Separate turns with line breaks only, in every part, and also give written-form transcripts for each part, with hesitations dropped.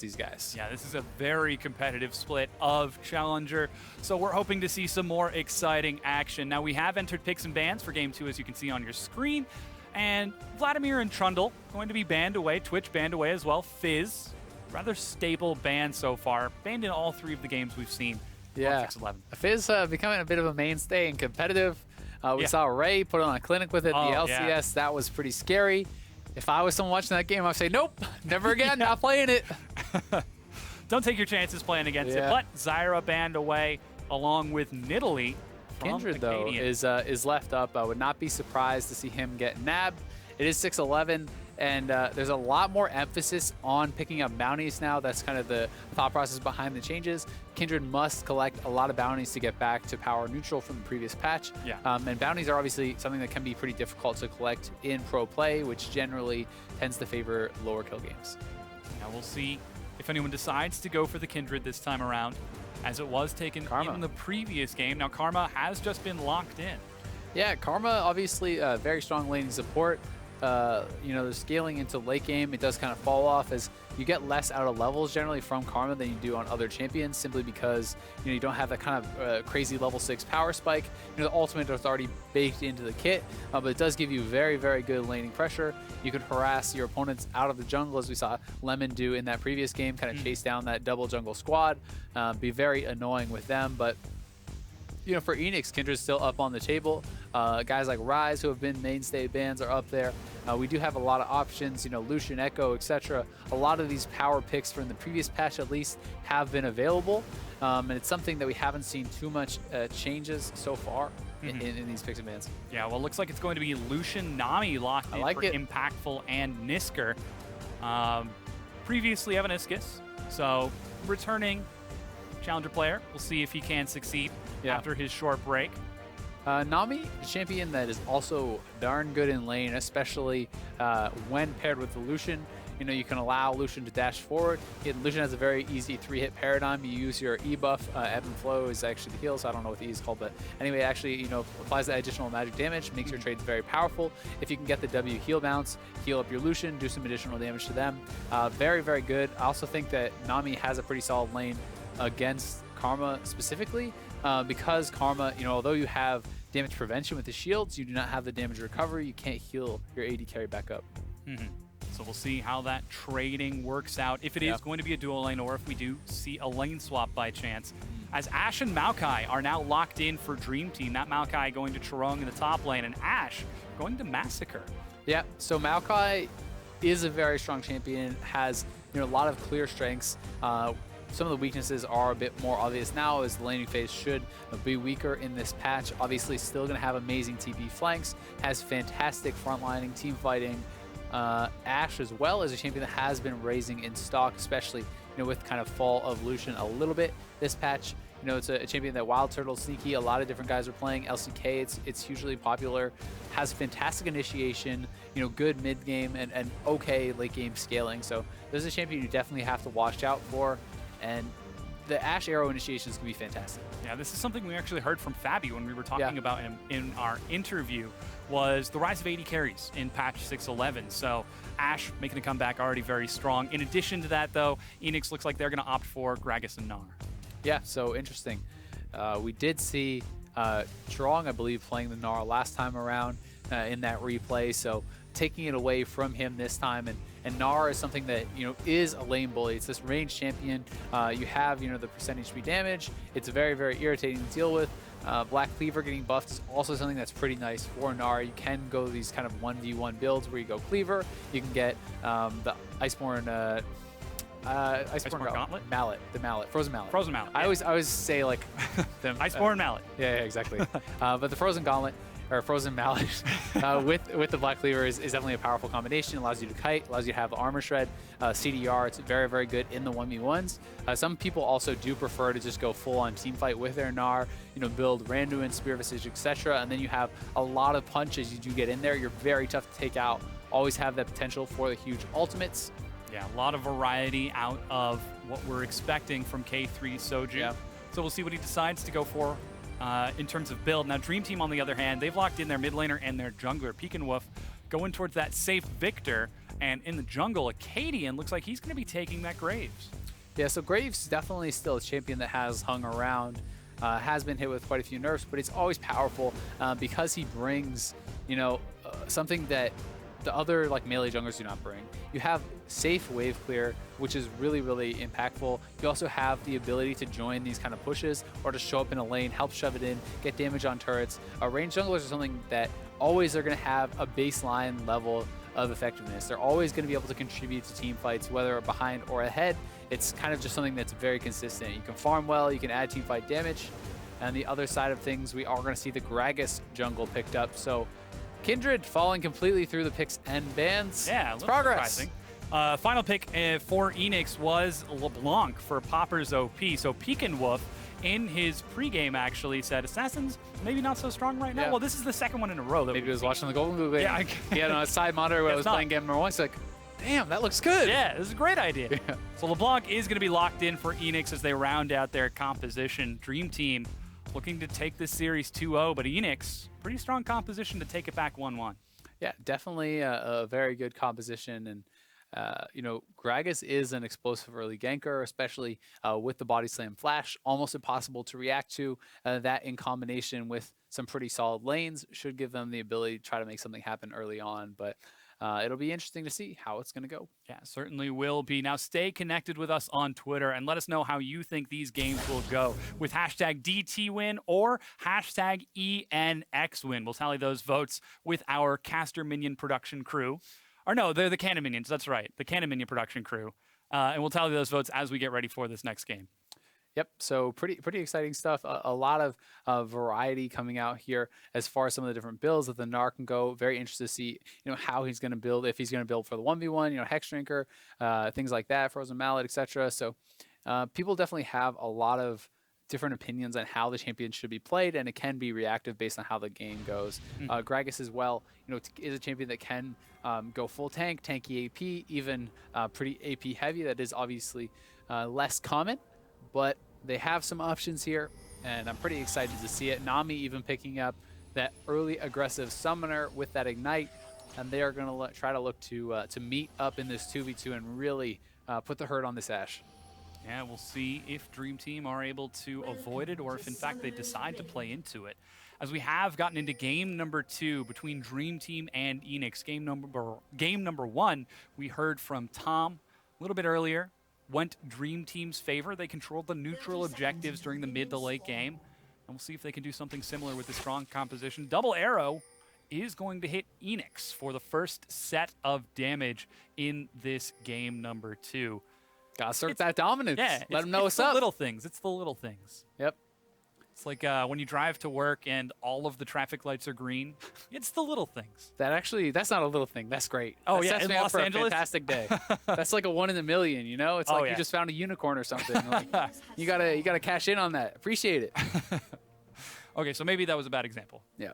these guys.
Yeah, this is a very competitive split of Challenger, so we're hoping to see some more exciting action. Now, we have entered picks and bans for Game 2, as you can see on your screen, and Vladimir and Trundle going to be banned away, Twitch banned away as well, Fizz, rather stable ban so far, banned in all 3 of the games we've seen.
Yeah, Fizz becoming a bit of a mainstay and competitive. We saw Ray put on a clinic with it, the LCS, that was pretty scary. If I was someone watching that game, I'd say, nope, never again, not playing it.
Don't take your chances playing against it. But Zyra banned away along with Nidalee.
Kindred, though, is left up. I would not be surprised to see him get nabbed. It is 6-11, and there's a lot more emphasis on picking up bounties now. That's kind of the thought process behind the changes. Kindred must collect a lot of bounties to get back to power neutral from the previous patch. And bounties are obviously something that can be pretty difficult to collect in pro play, which generally tends to favor lower kill games.
Now we'll see if anyone decides to go for the Kindred this time around, as it was taken in the previous game. Now Karma has just been locked in.
Yeah, Karma obviously very strong laning support. You know, the scaling into late game, it does kind of fall off as you get less out of levels generally from Karma than you do on other champions, simply because you don't have that kind of crazy level 6 power spike. You know, the ultimate is already baked into the kit, but it does give you very, very good laning pressure. You can harass your opponents out of the jungle, as we saw Lemon do in that previous game, kind of chase down that double jungle squad, be very annoying with them. But you know, for Enix, Kindred's still up on the table. Guys like Rise, who have been mainstay bans, are up there. We do have a lot of options, you know, Lucian, Echo, etc. A lot of these power picks from the previous patch, at least, have been available. And it's something that we haven't seen too much changes so far in these picks and bans.
Yeah, well, it looks like it's going to be Lucian Nami locked in for Impactful and Nisker. Previously Evaniscus, so returning Challenger player. We'll see if he can succeed after his short break.
Nami, a champion that is also darn good in lane, especially when paired with the Lucian. You know, you can allow Lucian to dash forward. Lucian has a very easy 3-hit paradigm. You use your E buff. Ebb and Flow is actually the heal, so I don't know what the E is called, but anyway, actually, you know, applies that additional magic damage, makes your trades very powerful. If you can get the W heal bounce, heal up your Lucian, do some additional damage to them. Very, very good. I also think that Nami has a pretty solid lane against Karma specifically, because Karma, you know, although you have damage prevention with the shields, you do not have the damage recovery. You can't heal your AD carry back up.
So we'll see how that trading works out, if it is going to be a dual lane or if we do see a lane swap by chance. As Ashe and Maokai are now locked in for Dream Team. That Maokai going to Charong in the top lane, and Ashe going to Massacre.
Yeah, so Maokai is a very strong champion, has, you know, a lot of clear strengths. Some of the weaknesses are a bit more obvious now, as the laning phase should be weaker in this patch. Obviously, still going to have amazing TP flanks, has fantastic frontlining, team fighting. Ashe as well as a champion that has been raising in stock, especially, you know, with kind of fall of Lucian a little bit this patch. You know, it's a champion that Wild Turtle, Sneaky, a lot of different guys are playing. LCK, it's hugely popular, has fantastic initiation, you know, good mid game and okay late game scaling. So there's a champion you definitely have to watch out for. And the Ashe Arrow initiations can be fantastic.
Yeah, this is something we actually heard from Fabi when we were talking about in our interview, was the rise of AD carries in patch 6.11. So Ashe making a comeback, already very strong. In addition to that, though, Enix looks like they're going to opt for Gragas and Gnar.
Yeah, so interesting. We did see Charong, I believe, playing the Gnar last time around in that replay. So taking it away from him this time, and Gnar is something that, you know, is a lane bully. It's this range champion. You have, you know, the percentage speed damage. It's very, very irritating to deal with. Black Cleaver getting buffed is also something that's pretty nice for Gnar. You can go these kind of 1v1 builds where you go Cleaver. You can get the Iceborne
Gauntlet?
Mallet. The Mallet. Frozen Mallet.
Frozen Mallet.
I always say, like,
the Iceborne Mallet.
Yeah, exactly. But the Frozen Gauntlet, or Frozen Mallet, with the Black Cleaver is definitely a powerful combination. It allows you to kite, allows you to have Armor Shred, CDR. It's very, very good in the 1v1s. Some people also do prefer to just go full-on team fight with their Gnar, you know, build Randuin, Spear Visage, etc. And then you have a lot of punches you do get in there. You're very tough to take out. Always have that potential for the huge ultimates.
Yeah, a lot of variety out of what we're expecting from K3 Soju.
Yeah.
So we'll see what he decides to go for in terms of build. Now, Dream Team, on the other hand, they've locked in their mid laner and their jungler. Peek and Woof going towards that safe Victor, And in the jungle, Acadian looks like he's going to be taking that Graves.
Yeah, so Graves is definitely still a champion that has hung around, has been hit with quite a few nerfs, but it's always powerful because he brings, something that the other like melee junglers do not bring. You have safe wave clear, which is really, really impactful. You also have the ability to join these kind of pushes or to show up in a lane, help shove it in, get damage on turrets. Ranged junglers are something that always are going to have a baseline level of effectiveness. They're always going to be able to contribute to team fights, whether behind or ahead. It's kind of just something that's very consistent. You can farm well, you can add team fight damage. And the other side of things, we are going to see the Gragas jungle picked up. So Kindred falling completely through the picks and bans.
Yeah,
it's progress.
Surprising. Final pick for Enix was LeBlanc for Popper's OP. So Pekin Wolf in his pregame actually said, Assassins maybe not so strong right now.
Yeah.
Well, this is the second one in a row. That
Maybe he was watching the Golden Glue game.
Yeah,
he had on a side monitor where I was playing game number 1. He's like, damn, that looks good.
Yeah, this is a great idea.
Yeah.
So LeBlanc is going to be locked in for Enix as they round out their composition. Dream Team looking to take this series 2-0, but Enix, pretty strong composition to take it back 1-1.
Yeah, definitely a very good composition. And, Gragas is an explosive early ganker, especially with the body slam flash. Almost impossible to react to. That in combination with some pretty solid lanes should give them the ability to try to make something happen early on. But it'll be interesting to see how it's going to go. Yeah,
certainly will be. Now stay connected with us on Twitter and let us know how you think these games will go with hashtag DTWin or hashtag ENXWin. We'll tally those votes with our Caster Minion production crew. Or no, they're the Cannon Minions. That's right. The Cannon Minion production crew. And we'll tally those votes as we get ready for this next game.
Yep, so pretty exciting stuff. A lot of variety coming out here as far as some of the different builds that the Gnar can go. Very interested to see, how he's going to build, if he's going to build for the 1v1, Hex Drinker, things like that, Frozen Mallet, etc. So people definitely have a lot of different opinions on how the champion should be played, and it can be reactive based on how the game goes. Gragas as well, is a champion that can go full tank, tanky AP, even pretty AP heavy. That is obviously less common, but they have some options here, and I'm pretty excited to see it. Nami even picking up that early aggressive summoner with that ignite, and they are going to try to look to meet up in this 2v2 and really put the hurt on this Ashe.
Yeah, we'll see if Dream Team are able to avoid it or if, in fact, they decide to play into it. As we have gotten into game number 2 between Dream Team and Enix, game number 1, we heard from Tom a little bit earlier. Went Dream Team's favor. They controlled the neutral objectives during the mid to late game. And we'll see if they can do something similar with the strong composition. Double arrow is going to hit Enix for the first set of damage in this game number 2.
Gotta assert that dominance.
Yeah,
let them know what's up.
It's the little things. It's the little things.
Yep.
It's like when you drive to work and all of the traffic lights are green. It's the little things.
That's not a little thing. That's great.
Oh,
that
yeah,
sets
in
me up
Los
for
Angeles?
a fantastic day. That's like a 1 in a million, It's like you just found a unicorn or something. Like, you gotta cash in on that. Appreciate it.
Okay, so maybe that was a bad example.
Yeah.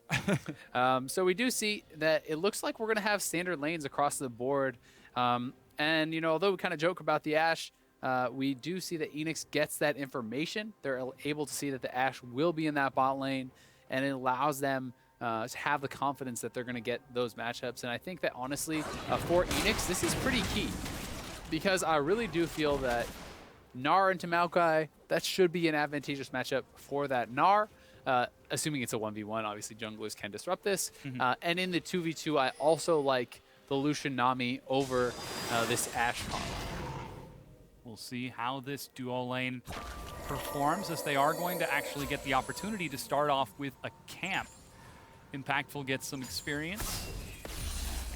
So we do see that it looks like we're gonna have standard lanes across the board. And although we kind of joke about the Ashe, we do see that Enix gets that information. They're able to see that the Ashe will be in that bot lane, and it allows them to have the confidence that they're going to get those matchups. And I think that, honestly, for Enix, this is pretty key, because I really do feel that Gnar into Maokai, that should be an advantageous matchup for that Gnar, assuming it's a 1v1. Obviously, junglers can disrupt this. And in the 2v2, I also like the Lucian Nami over this Ashe comp.
We'll see how this duo lane performs, as they are going to actually get the opportunity to start off with a camp. Impactful gets some experience.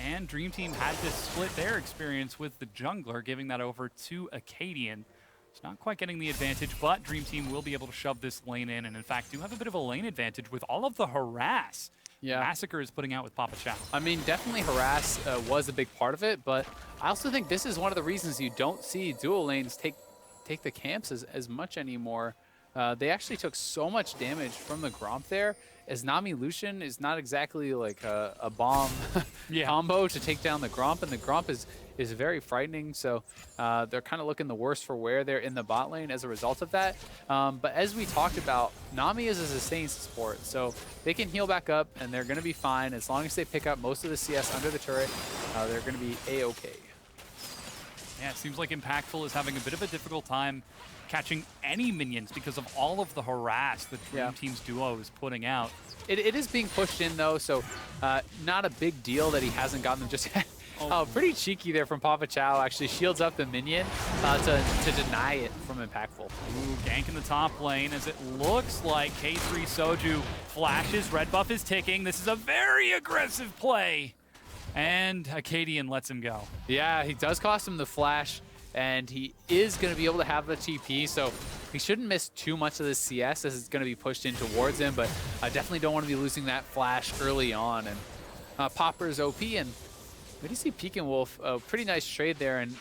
And Dream Team had to split their experience with the jungler, giving that over to Acadian. It's not quite getting the advantage, but Dream Team will be able to shove this lane in, and in fact do have a bit of a lane advantage with all of the harass Massacre is putting out with Papa Chow.
I mean, definitely harass was a big part of it, but I also think this is one of the reasons you don't see dual lanes take the camps as much anymore. They actually took so much damage from the Gromp there, as Nami Lucian is not exactly like a bomb combo to take down the Gromp, and the Gromp is is very frightening. So they're kind of looking the worst for wear there in the bot lane as a result of that. But as we talked about, Nami is a sustained support, so they can heal back up and they're going to be fine as long as they pick up most of the CS under the turret. They're going to be a-okay.
Yeah, it seems like Impactful is having a bit of a difficult time catching any minions because of all of the harass that Dream Team's duo is putting out.
It is being pushed in though, so not a big deal that he hasn't gotten them just yet. Oh, pretty cheeky there from Papa Chow. Actually shields up the minion to deny it from Impactful.
Ooh, gank in the top lane as it looks like K3 Soju flashes. Red buff is ticking. This is a very aggressive play. And Acadian lets him go. Yeah,
he does cost him the flash, and he is going to be able to have the TP, so he shouldn't miss too much of the CS as it's going to be pushed in towards him, but I definitely don't want to be losing that flash early on. And Popper's OP, and we do see Peek and Wolf, a pretty nice trade there, and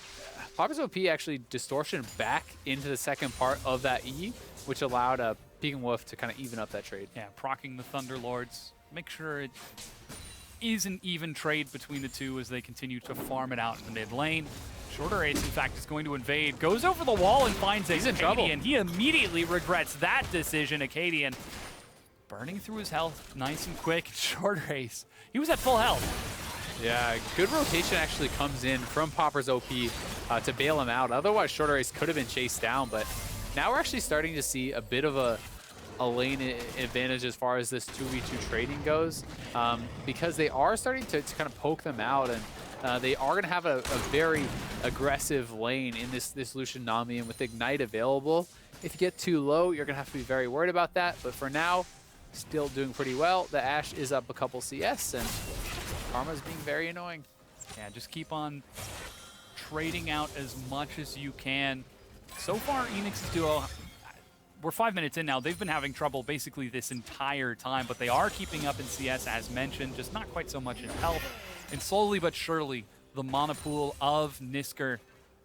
Popper's OP actually distortion back into the second part of that E, which allowed Peek and Wolf to kind of even up that trade.
Yeah, proccing the Thunderlords. Make sure it is an even trade between the two as they continue to farm it out in the mid lane. Shorter Ace, in fact, is going to invade, goes over the wall and finds
He's in trouble.
And he immediately regrets that decision. Acadian burning through his health nice and quick. Shorter Ace, he was at full health.
Yeah, good rotation actually comes in from Popper's OP to bail him out. Otherwise, Shorter Ace could have been chased down, but now we're actually starting to see a bit of a lane advantage as far as this 2v2 trading goes, because they are starting to kind of poke them out, and they are going to have a very aggressive lane in this Lucian Nami, and with Ignite available, if you get too low, you're going to have to be very worried about that. But for now, still doing pretty well. The Ashe is up a couple CS, and Karma's being very annoying.
Yeah, just keep on trading out as much as you can. So far, Enix's duo, we're 5 minutes in now. They've been having trouble basically this entire time, but they are keeping up in CS as mentioned, just not quite so much in health. And slowly but surely, the mana pool of Nisker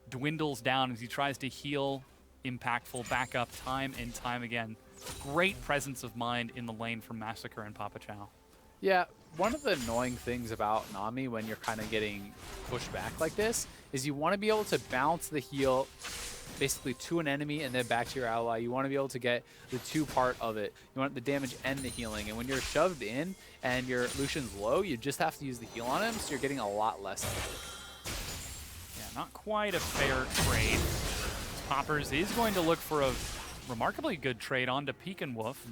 dwindles down as he tries to heal Impactful back up time and time again. Great presence of mind in the lane from Massacre and Papa Chow.
Yeah, one of the annoying things about Nami when you're kind of getting pushed back like this is you want to be able to bounce the heal basically to an enemy and then back to your ally. You want to be able to get the two part of it. You want the damage and the healing. And when you're shoved in and your Lucian's low, you just have to use the heal on him, so you're getting a lot less of it.
Yeah, not quite a fair trade. Poppers is going to look for a remarkably good trade onto Peek and Wolf.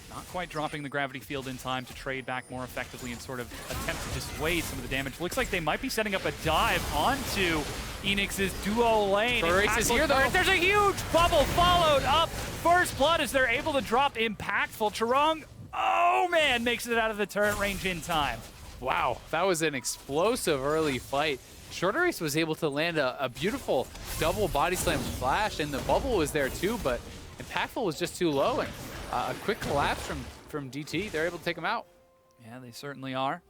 Not quite dropping the gravity field in time to trade back more effectively and sort of attempt to dissuade some of the damage. Looks like they might be setting up a dive onto Enix's duo lane.
Shorter Ace is here though.
There's a huge bubble followed up. First blood as they're able to drop Impactful. Charong, oh man, makes it out of the turret range in time.
Wow, that was an explosive early fight. Shorter Ace was able to land a beautiful double body slam flash, and the bubble was there too, but Impactful was just too low, and a quick collapse from DT. They're able to take him out.
Yeah, they certainly are.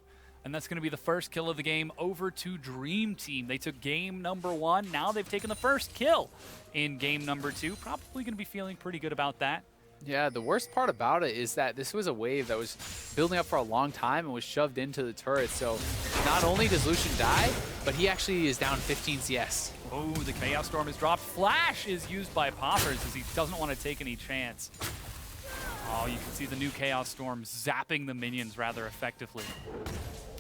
And that's going to be the first kill of the game over to Dream Team. They took game number 1. Now they've taken the first kill in game number 2. Probably going to be feeling pretty good about that.
Yeah, the worst part about it is that this was a wave that was building up for a long time and was shoved into the turret. So not only does Lucian die, but he actually is down 15 CS.
Oh, the Chaos Storm is dropped. Flash is used by Poppers as he doesn't want to take any chance. Oh, you can see the new Chaos Storm zapping the minions rather effectively.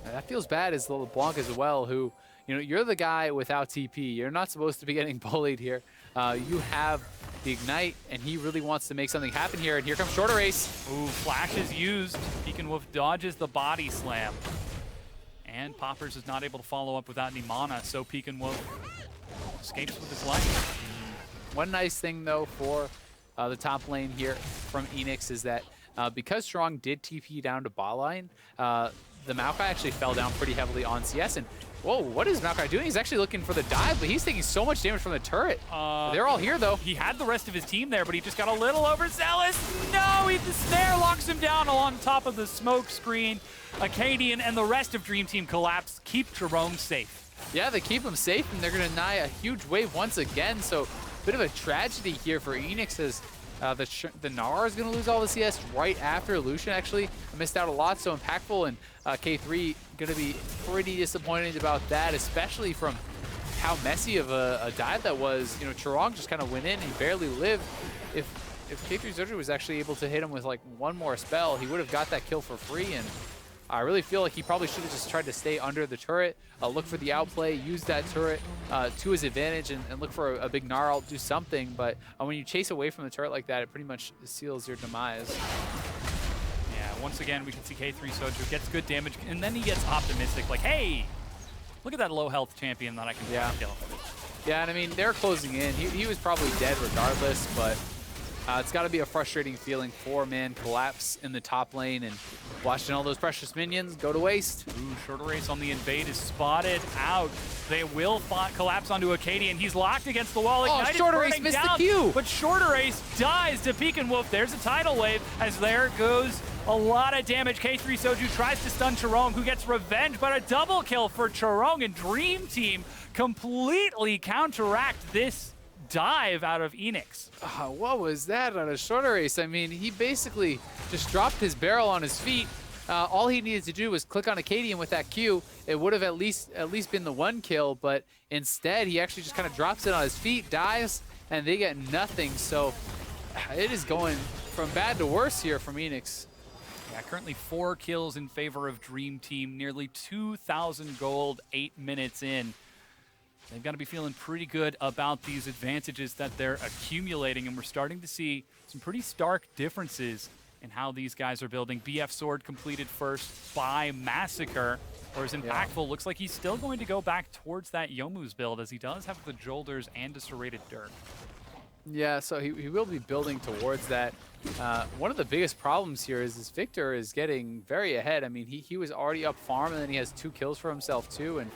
And that feels bad as LeBlanc as well, who, you know, you're the guy without TP. You're not supposed to be getting bullied here. You have the Ignite, and he really wants to make something happen here, and here comes Shorter Ace.
Ooh, Flash is used. Peek and Wolf dodges the body slam. And Poppers is not able to follow up without any mana, so Peek and Wolf escapes with his life.
One nice thing, though, for the top lane here from Enix is that because Strong did TP down to bot line, the Maokai actually fell down pretty heavily on CS, and whoa, what is Maokai doing? He's actually looking for the dive, but he's taking so much damage from the turret. They're all here, though.
He had the rest of his team there, but he just got a little overzealous. No, the snare locks him down on top of the smoke screen. Acadian and the rest of Dream Team collapse. Keep Jerome safe.
Yeah, they keep him safe, and they're going to deny a huge wave once again, so a bit of a tragedy here for Eanix as The Gnar is going to lose all the CS right after. Lucian actually missed out a lot, so Impactful and K3 going to be pretty disappointed about that, especially from how messy of a dive that was. You know, Chorong just kind of went in, he barely lived. If K3 Zodra was actually able to hit him with like one more spell, he would have got that kill for free, and I really feel like he probably should have just tried to stay under the turret, look for the outplay, use that turret to his advantage, and look for a big gnarl, do something. But when you chase away from the turret like that, it pretty much seals your demise.
Yeah, once again, we can see K3 Soju gets good damage, and then he gets optimistic, like, hey, look at that low health champion that I can kill.
Yeah, and I mean, they're closing in. He was probably dead regardless, but it's got to be a frustrating feeling. 4-man collapse in the top lane and watching all those precious minions go to waste.
Ooh, Shorter Race on the invade is spotted out. They will collapse onto Acadian. He's locked against the wall.
Oh, Shorter Race missed the Q.
But Shorter Race dies to Peek and Wolf. There's a tidal wave as there goes a lot of damage. K3 Soju tries to stun Chorong, who gets revenge, but a double kill for Chorong, and Dream Team completely counteract this dive out of Enix.
What was that on a Shorter Race? I mean, he basically just dropped his barrel on his feet. All he needed to do was click on Acadian with that Q. It would have at least been the one kill, but instead he actually just kind of drops it on his feet, dives, and they get nothing. So it is going from bad to worse here from Enix.
Yeah, currently 4 kills in favor of Dream Team, nearly 2,000 gold, 8 minutes in. They've got to be feeling pretty good about these advantages that they're accumulating, and we're starting to see some pretty stark differences in how these guys are building. BF Sword completed first by Massacre, whereas Impactful looks like he's still going to go back towards that Yomu's build, as he does have the Jolters and a Serrated Dirt.
Yeah, so he will be building towards that. One of the biggest problems here is this Victor is getting very ahead. I mean, he was already up farm, and then he has 2 kills for himself too. And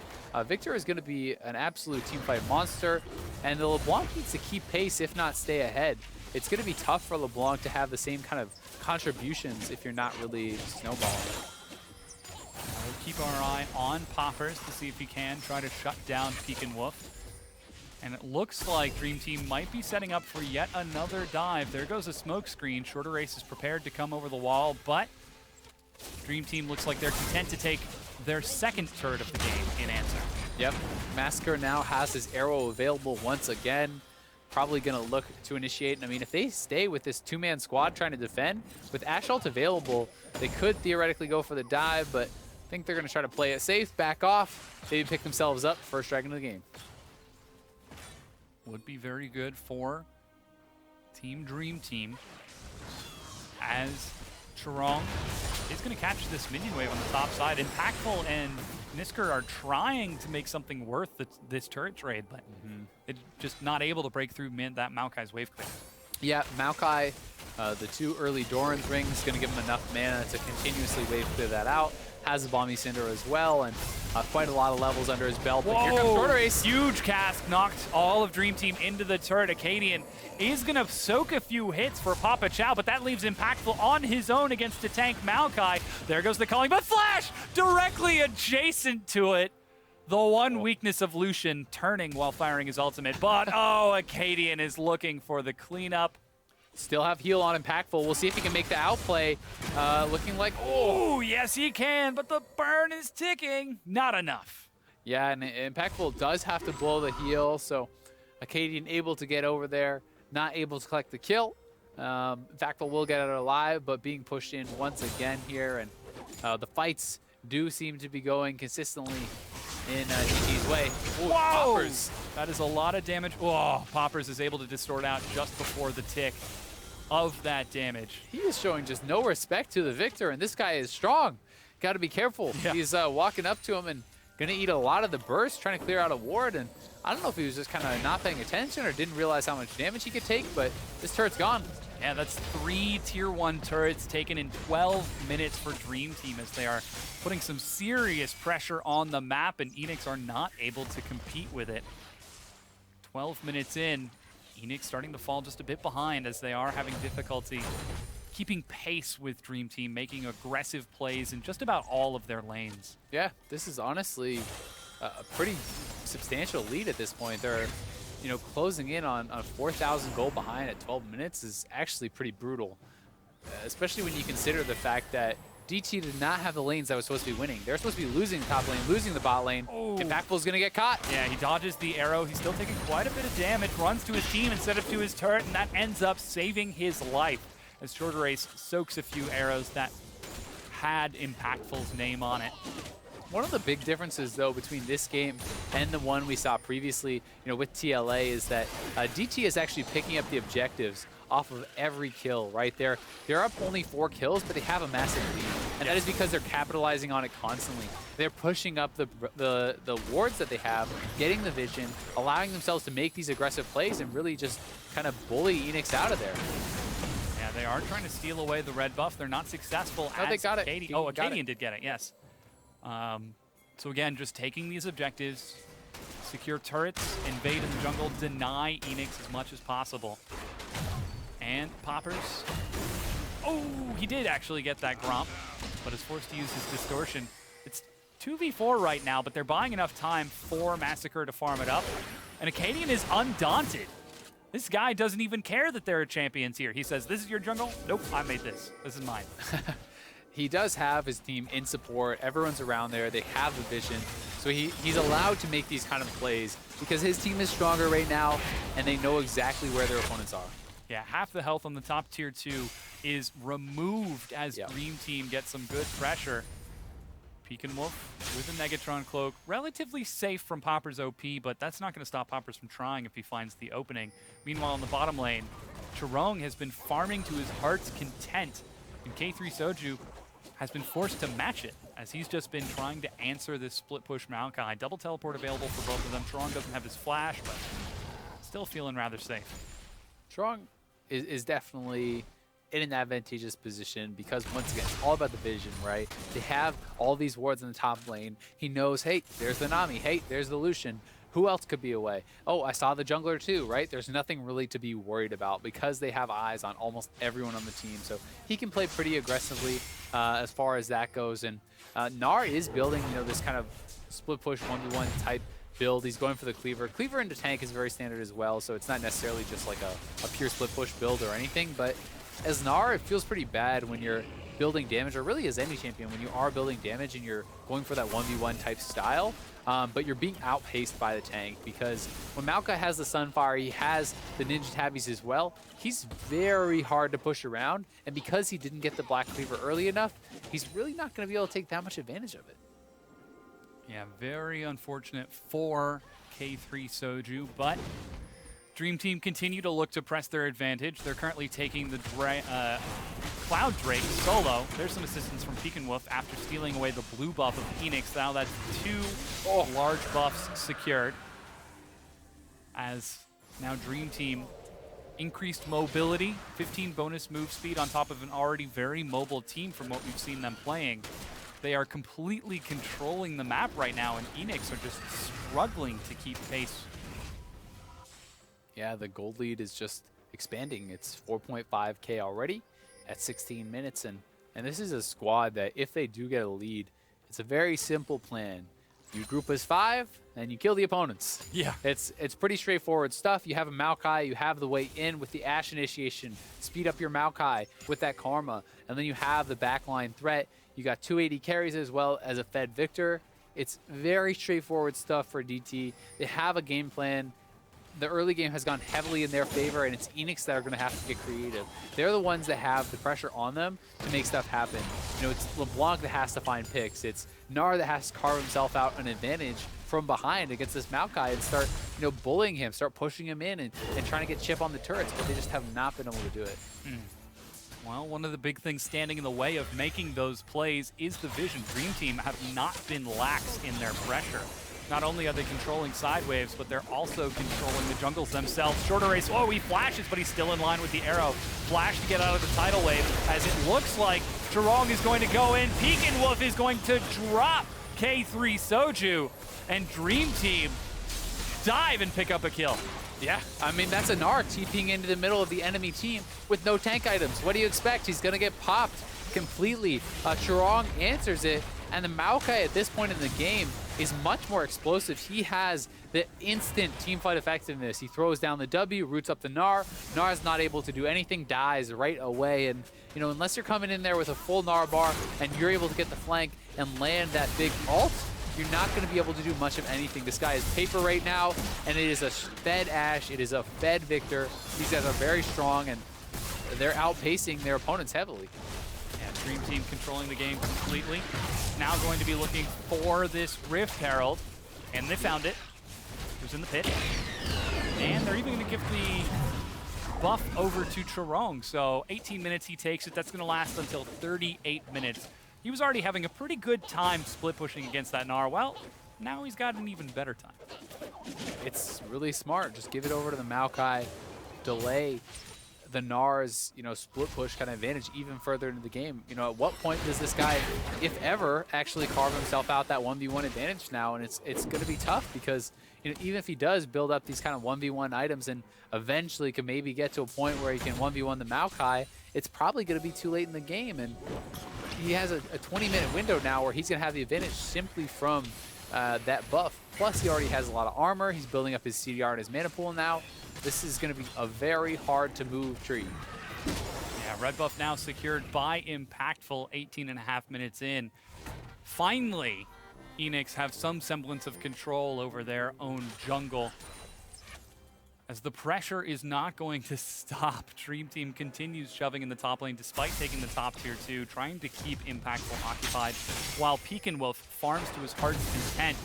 Victor is going to be an absolute teamfight monster, and the LeBlanc needs to keep pace, if not stay ahead. It's going to be tough for LeBlanc to have the same kind of contributions if you're not really snowballing.
We'll keep our eye on Poppers to see if he can try to shut down Peek and Wolf. And it looks like Dream Team might be setting up for yet another dive. There goes a smoke screen. Shorter Race is prepared to come over the wall, but Dream Team looks like they're content to take their second turret of the game in answer.
Yep, Massacre now has his arrow available once again. Probably going to look to initiate. And I mean, if they stay with this 2-man squad trying to defend, with Ash ult available, they could theoretically go for the dive, but I think they're going to try to play it safe, back off, maybe pick themselves up, first dragon of the game.
Would be very good for Team Dream Team, as Chorong is going to catch this minion wave on the top side. Impactful and Nisker are trying to make something worth this turret trade, but it's just not able to break through that Maokai's wave clear.
Yeah, Maokai, the 2 early Doran's rings, going to give him enough mana to continuously wave clear that out. Has a Balmy Cinder as well, and quite a lot of levels under his belt. But here comes Shorter Race.
Huge cast, knocked all of Dream Team into the turret. Acadian is going to soak a few hits for Papa Chow, but that leaves Impactful on his own against a tank Maokai. There goes the calling, but Flash directly adjacent to it. The one weakness of Lucian, turning while firing his ultimate. But, Acadian is looking for the cleanup.
Still have heal on Impactful. We'll see if he can make the outplay. Looking like,
oh, yes he can, but the burn is ticking. Not enough.
Yeah, and Impactful does have to blow the heal, so Acadian able to get over there, not able to collect the kill. Impactful will get it alive, but being pushed in once again here, and the fights do seem to be going consistently in GG's way. Ooh,
whoa!
Poppers.
That is a lot of damage. Oh, Poppers is able to distort out just before the tick of that damage.
He is showing just no respect to the Victor, and this guy is strong. Got to be careful.
Yeah.
He's walking up to him and going to eat a lot of the burst, trying to clear out a ward, and I don't know if he was just kind of not paying attention or didn't realize how much damage he could take, but this turret's gone.
Yeah, that's 3 tier 1 turrets taken in 12 minutes for Dream Team, as they are putting some serious pressure on the map, and Enix are not able to compete with it. 12 minutes in, Enix starting to fall just a bit behind, as they are having difficulty keeping pace with Dream Team, making aggressive plays in just about all of their lanes.
Yeah, this is honestly a pretty substantial lead at this point. They're, you know, closing in on 4,000 gold behind at 12 minutes is actually pretty brutal, especially when you consider the fact that DT did not have the lanes that was supposed to be winning. They're supposed to be losing the top lane, losing the bot lane.
Oh.
Impactful's gonna get caught.
Yeah, he dodges the arrow. He's still taking quite a bit of damage, runs to his team instead of to his turret, and that ends up saving his life as Shorter Race soaks a few arrows that had Impactful's name on it.
One of the big differences, though, between this game and the one we saw previously, you know, with TLA is that DT is actually picking up the objectives off of every kill, right? They're up only 4 kills, but they have a massive lead. And that is because they're capitalizing on it constantly. They're pushing up the wards that they have, getting the vision, allowing themselves to make these aggressive plays and really just kind of bully Enix out of there.
Yeah, they are trying to steal away the red buff. They're not successful.
No, they got it.
Oh, Acadian did get it, yes. So again, just taking these objectives, secure turrets, invade in the jungle, deny Enix as much as possible. And Poppers. Oh, he did actually get that Gromp, but is forced to use his distortion. It's 2v4 right now, but they're buying enough time for Massacre to farm it up. And Acadian is undaunted. This guy doesn't even care that there are champions here. He says, this is your jungle? Nope, I made this. This is mine.
He does have his team in support. Everyone's around there. They have the vision. So he's allowed to make these kind of plays because his team is stronger right now, and they know exactly where their opponents are.
Yeah, half the health on the top tier 2 is removed as Dream Team gets some good pressure. Pekin Wolf with a Negatron Cloak. Relatively safe from Popper's OP, but that's not going to stop Poppers from trying if he finds the opening. Meanwhile, in the bottom lane, Chirong has been farming to his heart's content, and K3 Soju has been forced to match it as he's just been trying to answer this split push Maokai. Double teleport available for both of them. Chirong doesn't have his flash, but still feeling rather safe.
Chirong is definitely in an advantageous position because, once again, it's all about the vision, right? They have all these wards in the top lane. He knows, hey, there's the Nami. Hey, there's the Lucian. Who else could be away? Oh, I saw the jungler too, right? There's nothing really to be worried about because they have eyes on almost everyone on the team. So he can play pretty aggressively as far as that goes. And Gnar is building, you know, this kind of split push 1v1 type build. He's going for the cleaver. Cleaver into tank is very standard as well, so it's not necessarily just like a pure split push build or anything. But as Gnar, it feels pretty bad when you're building damage, or really as any champion, when you are building damage and you're going for that 1v1 type style. But you're being outpaced by the tank because when Maokai has the Sunfire, he has the Ninja Tabbies as well. He's very hard to push around, and because he didn't get the Black Cleaver early enough, he's really not going to be able to take that much advantage of it.
Yeah, very unfortunate for K3 Soju, but Dream Team continue to look to press their advantage. They're currently taking the Cloud Drake solo. There's some assistance from Pekin Wolf after stealing away the blue buff of Eanix. Now that's 2 large buffs secured. As now Dream Team increased mobility, 15 bonus move speed on top of an already very mobile team from what we've seen them playing. They are completely controlling the map right now, and Enix are just struggling to keep pace.
Yeah, the gold lead is just expanding. It's 4.5K already at 16 minutes, and this is a squad that if they do get a lead, it's a very simple plan. You group as 5, and you kill the opponents.
Yeah.
It's pretty straightforward stuff. You have a Maokai, you have the way in with the Ashe initiation, speed up your Maokai with that Karma, and then you have the backline threat. You got 280 carries as well as a fed Victor. It's very straightforward stuff for DT. They have a game plan. The early game has gone heavily in their favor, and it's Enix that are going to have to get creative. They're the ones that have the pressure on them to make stuff happen. You know, it's LeBlanc that has to find picks. It's Gnar that has to carve himself out an advantage from behind against this Maokai and start, you know, bullying him, start pushing him in and trying to get chip on the turrets, but they just have not been able to do it.
Well, one of the big things standing in the way of making those plays is the vision. Dream Team have not been lax in their pressure. Not only are they controlling side waves, but they're also controlling the jungles themselves. Shorter Race, oh, he flashes, but he's still in line with the arrow. Flash to get out of the tidal wave, as it looks like Chirong is going to go in. Pekin Wolf is going to drop K3 Soju, and Dream Team dive and pick up a kill.
Yeah, I mean, that's a Gnar TPing into the middle of the enemy team with no tank items. What do you expect? He's going to get popped completely. Chirong answers it, and the Maokai at this point in the game is much more explosive. He has the instant team fight effectiveness. He throws down the W, roots up the Gnar. Gnar's not able to do anything, dies right away. And, you know, unless you're coming in there with a full Gnar bar and you're able to get the flank and land that big ult, you're not going to be able to do much of anything. This guy is paper right now, and it is a fed Ashe. It is a fed Victor. These guys are very strong, and they're outpacing their opponents heavily.
Yeah, Dream Team controlling the game completely. Now going to be looking for this Rift Herald, and they found it. It was in the pit. And they're even going to give the buff over to Charong. So 18 minutes he takes it. That's going to last until 38 minutes. He was already having a pretty good time split pushing against that Gnar. Well, now he's got an even better time.
It's really smart. Just give it over to the Maokai, delay the Gnar's, you know, split push kind of advantage even further into the game. You know, at what point does this guy, if ever, actually carve himself out that 1v1 advantage now? And it's going to be tough because, you know, even if he does build up these kind of 1v1 items and eventually can maybe get to a point where he can 1v1 the Maokai, it's probably going to be too late in the game. And he has a 20-minute window now where he's going to have the advantage simply from that buff. Plus, he already has a lot of armor. He's building up his CDR and his mana pool now. This is going to be a very hard-to-move tree.
Yeah, red buff now secured by Impactful 18.5 minutes in. Finally, Enix have some semblance of control over their own jungle. As the pressure is not going to stop, Dream Team continues shoving in the top lane despite taking the top tier 2, trying to keep Impactful occupied, while Wolf farms to his heart's content.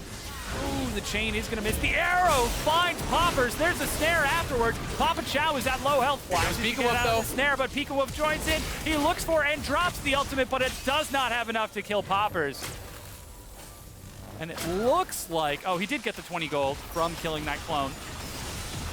Ooh, the chain is going to miss. The arrow finds Poppers. There's a snare afterwards. Papa Chow is at low health. Flashes to get out of the snare, but Wolf joins in. He looks for and drops the ultimate, but it does not have enough to kill Poppers. And it looks like, oh, he did get the 20 gold from killing that clone.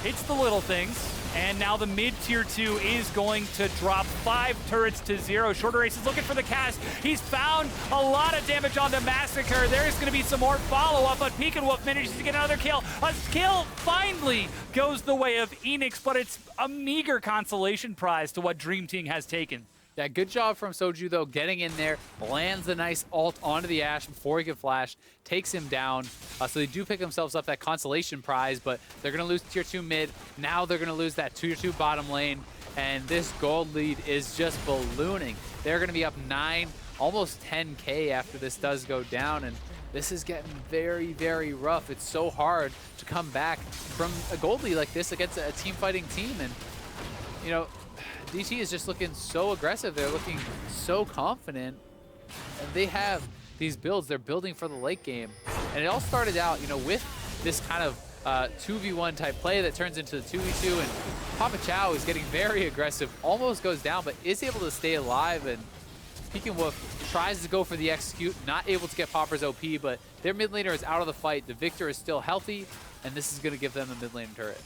Hits the little things, and now the mid-tier 2 is going to drop 5 turrets to 0. Shorter Ace is looking for the cast. He's found a lot of damage onto Massacre. There's going to be some more follow-up, but Wolf manages to get another kill. A kill finally goes the way of Enix, but it's a meager consolation prize to what Dream Team has taken.
Yeah, good job from Soju, though, getting in there, lands a nice ult onto the Ashe before he can flash, takes him down. So they do pick themselves up that consolation prize, but they're going to lose tier 2 mid. Now they're going to lose that tier 2 bottom lane, and this gold lead is just ballooning. They're going to be up 9, almost 10K after this does go down, and this is getting very, very rough. It's so hard to come back from a gold lead like this against a team fighting team, and, you know, DT is just looking so aggressive. They're looking so confident. And they have these builds. They're building for the late game. And it all started out, you know, with this kind of 2v1 type play that turns into the 2v2. And Papa Chow is getting very aggressive. Almost goes down, but is able to stay alive. And Wolf tries to go for the execute. Not able to get Popper's OP, but their mid laner is out of the fight. The Victor is still healthy. And this is going to give them a mid lane turret.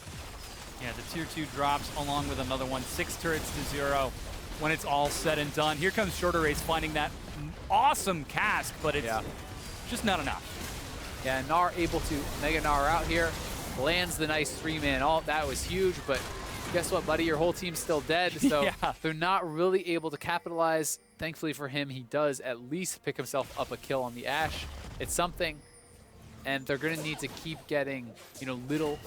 Yeah, the tier 2 drops along with another one. 6 turrets to 0 when it's all said and done. Here comes Shorter Race finding that awesome cask, but it's just not enough.
Yeah, Gnar able to Mega Gnar out here. Lands the nice 3-man ult. That was huge, but guess what, buddy? Your whole team's still dead, so they're not really able to capitalize. Thankfully for him, he does at least pick himself up a kill on the Ashe. It's something, and they're going to need to keep getting, you know, little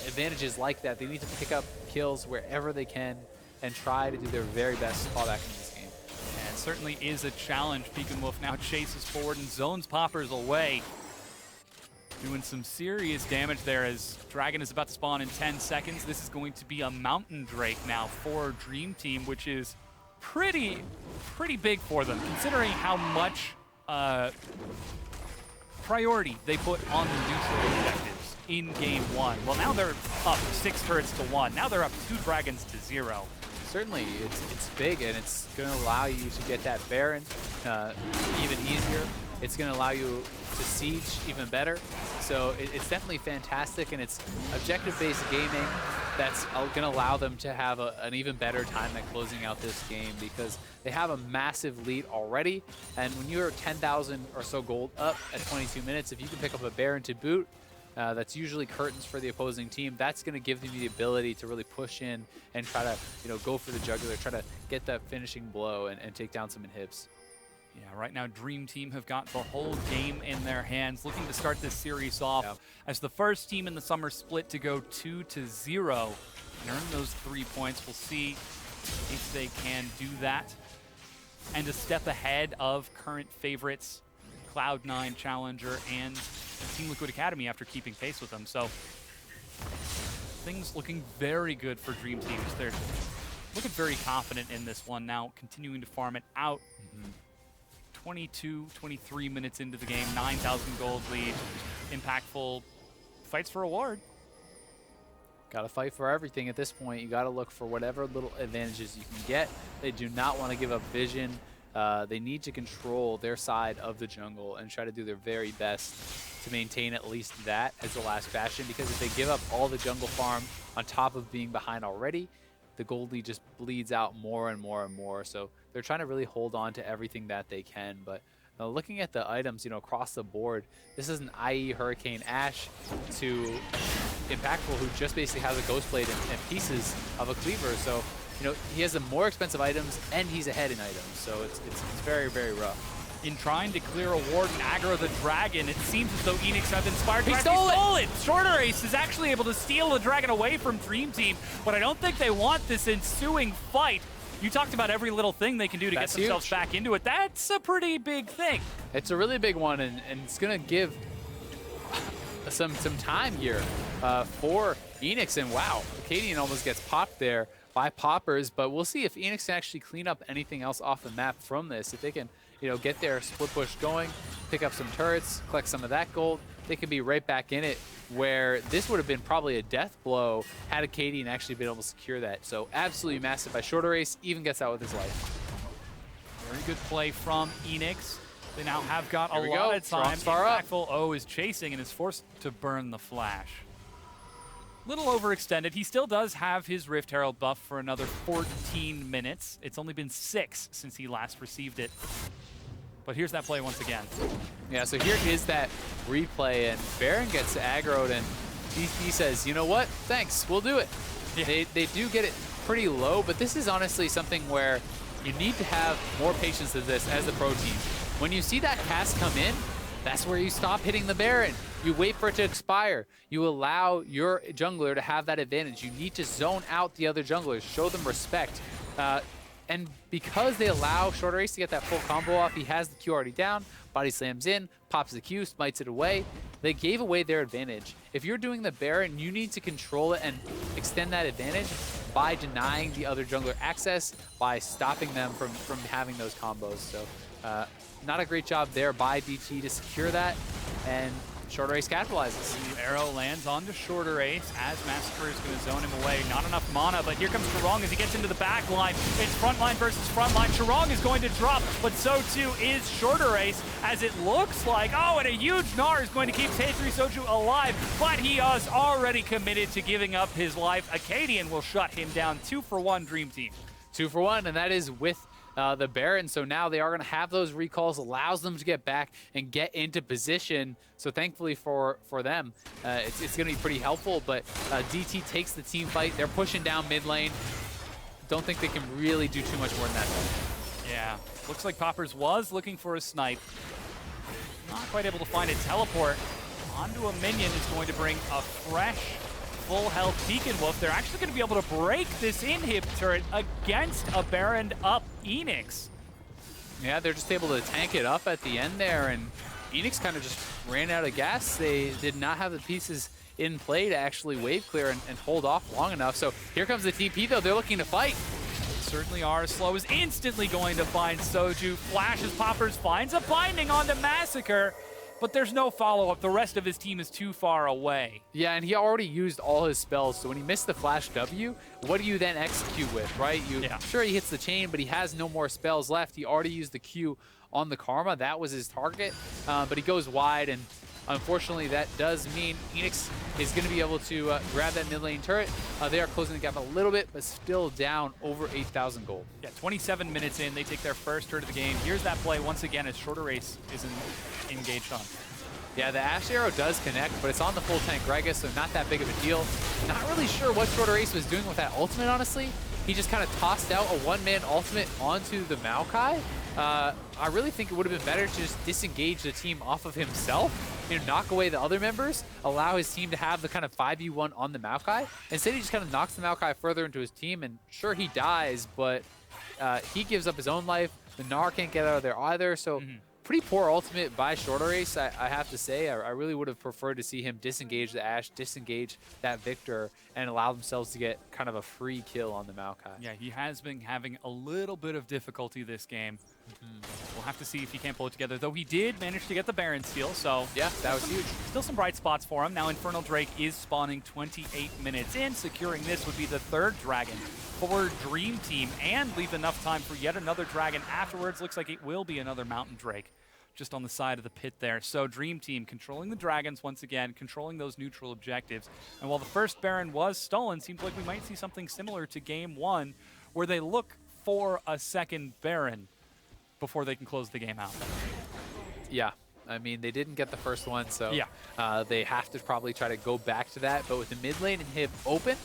advantages like that. They need to pick up kills wherever they can and try to do their very best to fall back into this game.
And it certainly is a challenge. Wolf now chases forward and zones Poppers away. Doing some serious damage there as Dragon is about to spawn in 10 seconds. This is going to be a Mountain Drake now for Dream Team, which is pretty big for them, considering how much priority they put on the neutral objectives in game 1. Well, now they're up 6 turrets to 1. Now they're up 2 dragons to 0.
Certainly, it's big, and it's going to allow you to get that Baron even easier. It's going to allow you to siege even better. So it's definitely fantastic, and it's objective-based gaming that's going to allow them to have an even better time at closing out this game, because they have a massive lead already. And when you're 10,000 or so gold up at 22 minutes, if you can pick up a Baron to boot, that's usually curtains for the opposing team. That's going to give them the ability to really push in and try to, you know, go for the jugular, try to get that finishing blow and take down some inhibs.
Yeah, right now Dream Team have got the whole game in their hands, looking to start this series off as the first team in the summer split to go 2-0 and earn those 3 points. We'll see if they can do that. And a step ahead of current favorites, Cloud9, Challenger, and Team Liquid Academy after keeping pace with them. So things looking very good for Dream Teams. They're looking very confident in this one now, continuing to farm it out. 22, 23 minutes into the game, 9,000 gold lead, impactful, fights for reward.
Got to fight for everything at this point. You got to look for whatever little advantages you can get. They do not want to give up vision. They need to control their side of the jungle and try to do their very best to maintain at least that as the last bastion, because if they give up all the jungle farm on top of being behind already, the gold lead just bleeds out more and more and more. So they're trying to really hold on to everything that they can. But looking at the items, across the board, this is an IE Hurricane Ashe to Impactful, who just basically has a Ghost Blade and pieces of a Cleaver. So, he has the more expensive items and he's ahead in items. So it's very, very rough.
In trying to clear a ward and aggro the dragon, it seems as though Eanix have inspired.
He stole it!
Shorter Ace is actually able to steal the dragon away from Dream Team, but I don't think they want this ensuing fight. You talked about every little thing they can do to get themselves back into it. That's a pretty big thing.
It's a really big one, and it's going to give some time here for Eanix. And wow, Acadian almost gets popped there by poppers, but we'll see if Eanix can actually clean up anything else off the map from this. If they can, get their split push going, pick up some turrets, collect some of that gold, they could be right back in it, where this would have been probably a death blow had Acadian actually been able to secure that. So absolutely massive by Shorter Ace, even gets out with his life.
Very good play from Eanix. They now have got a lot of time.
Impactful
O is chasing and is forced to burn the flash. Little overextended. He still does have his Rift Herald buff for another 14 minutes. It's only been 6 since he last received it. But here's that play once again.
Yeah, so here is that replay, and Baron gets aggroed, and DT says, you know what? Thanks, we'll do it. Yeah. They do get it pretty low, but this is honestly something where you need to have more patience with this as the pro team. When you see that cast come in, that's where you stop hitting the Baron. You wait for it to expire. You allow your jungler to have that advantage. You need to zone out the other junglers, show them respect. And because they allow Shorter Ace to get that full combo off, he has the Q already down, body slams in, pops the Q, smites it away. They gave away their advantage. If you're doing the Baron, you need to control it and extend that advantage by denying the other jungler access, by stopping them from having those combos. So not a great job there by DT to secure that, and Shorter Ace capitalizes.
The arrow lands onto Shorter Ace as Massacre is going to zone him away. Not enough mana, but here comes Chirong as he gets into the back line. It's front line versus front line. Chirong is going to drop, but so too is Shorter Ace, as it looks like, and a huge Gnar is going to keep Tae3 Soju alive, but he is already committed to giving up his life. Acadian will shut him down. 2-for-1 Dream Team.
2-for-1, and that is with the Baron. So now they are going to have those recalls, allows them to get back and get into position. So thankfully for them, it's going to be pretty helpful. But DT takes the team fight. They're pushing down mid lane. Don't think they can really do too much more than that, though.
Yeah, looks like Poppers was looking for a snipe. Not quite able to find a teleport. Onto a minion is going to bring a fresh full health Beacon Wolf. They're actually going to be able to break this inhib turret against a Baron up Eanix.
Yeah, they're just able to tank it up at the end there, and Eanix kind of just ran out of gas. They did not have the pieces in play to actually wave clear and hold off long enough. So here comes the TP, though. They're looking to fight.
They certainly are. Slow is instantly going to find Soju. Flashes Poppers, finds a binding onto Massacre. But there's no follow-up. The rest of his team is too far away.
Yeah, and he already used all his spells, so when he missed the flash W, what do you then execute with, right? Sure, he hits the chain, but he has no more spells left. He already used the Q on the Karma. That was his target, but he goes wide, and unfortunately, that does mean Eanix is going to be able to grab that mid lane turret. They are closing the gap a little bit, but still down over 8,000 gold.
Yeah, 27 minutes in, they take their first turret of the game. Here's that play once again as Shorter Ace is engaged on.
Yeah, the Ashe arrow does connect, but it's on the full tank Gragas, so not that big of a deal. Not really sure what Shorter Ace was doing with that ultimate, honestly. he just kind of tossed out a one-man ultimate onto the Maokai. I really think it would have been better to just disengage the team off of himself, knock away the other members, allow his team to have the kind of 5v1 on the Maokai. Instead, he just kind of knocks the Maokai further into his team, and sure, he dies, but he gives up his own life. The Gnar can't get out of there either, so pretty poor ultimate by Shorter Race, I have to say. I really would have preferred to see him disengage the Ashe, disengage that Victor, and allow themselves to get kind of a free kill on the Maokai.
Yeah, he has been having a little bit of difficulty this game. We'll have to see if he can't pull it together, though he did manage to get the Baron steal, so
yeah, that was huge.
Still some bright spots for him. Now Infernal Drake is spawning 28 minutes in. Securing this would be the third dragon for Dream Team and leave enough time for yet another dragon afterwards. Looks like it will be another Mountain Drake just on the side of the pit there. So Dream Team controlling the dragons once again, controlling those neutral objectives. And while the first Baron was stolen, seems like we might see something similar to Game 1 where they look for a second Baron before they can close the game out.
Yeah, I mean, they didn't get the first one, so
yeah.
They have to probably try to go back to that. But with the mid lane and Hib open,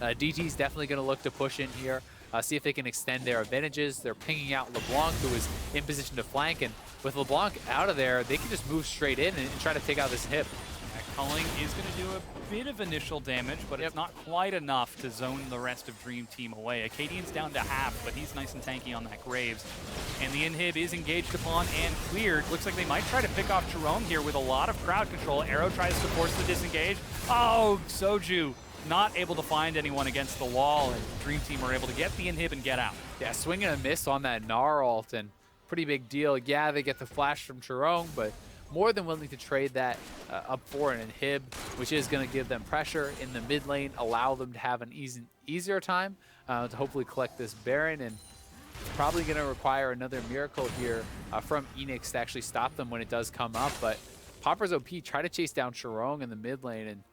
DT's definitely going to look to push in here, see if they can extend their advantages. They're pinging out LeBlanc, who is in position to flank, and with LeBlanc out of there, they can just move straight in and try to take out this Hib.
Culling is going to do a bit of initial damage, but it's not quite enough to zone the rest of Dream Team away. Acadian's down to half, but he's nice and tanky on that Graves. And the inhib is engaged upon and cleared. Looks like they might try to pick off Jerome here with a lot of crowd control. Arrow tries to force the disengage. Oh, Soju not able to find anyone against the wall, and Dream Team are able to get the inhib and get out.
Yeah, swing and a miss on that Gnar ult, and pretty big deal. Yeah, they get the flash from Jerome, but more than willing to trade that up for an inhib, which is going to give them pressure in the mid lane, allow them to have an easier time to hopefully collect this Baron, and it's probably going to require another miracle here from Enix to actually stop them when it does come up. But Popper's OP try to chase down Chirong in the mid lane and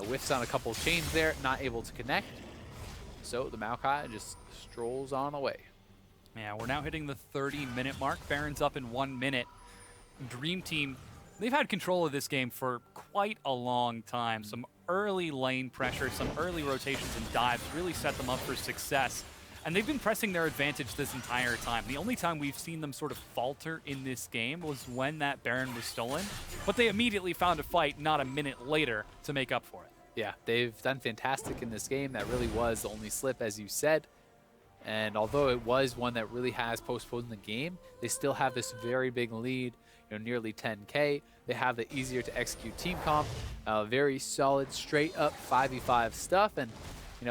whiffs on a couple of chains there, not able to connect. So the Maokai just strolls on away.
Yeah, we're now hitting the 30-minute mark. Baron's up in 1 minute. Dream Team, they've had control of this game for quite a long time. Some early lane pressure, some early rotations and dives really set them up for success. And they've been pressing their advantage this entire time. The only time we've seen them sort of falter in this game was when that Baron was stolen. But they immediately found a fight not a minute later to make up for it.
Yeah, they've done fantastic in this game. That really was the only slip, as you said. And although it was one that really has postponed the game, they still have this very big lead, nearly 10K. They have the easier to execute team comp, very solid, straight up 5v5 stuff. And,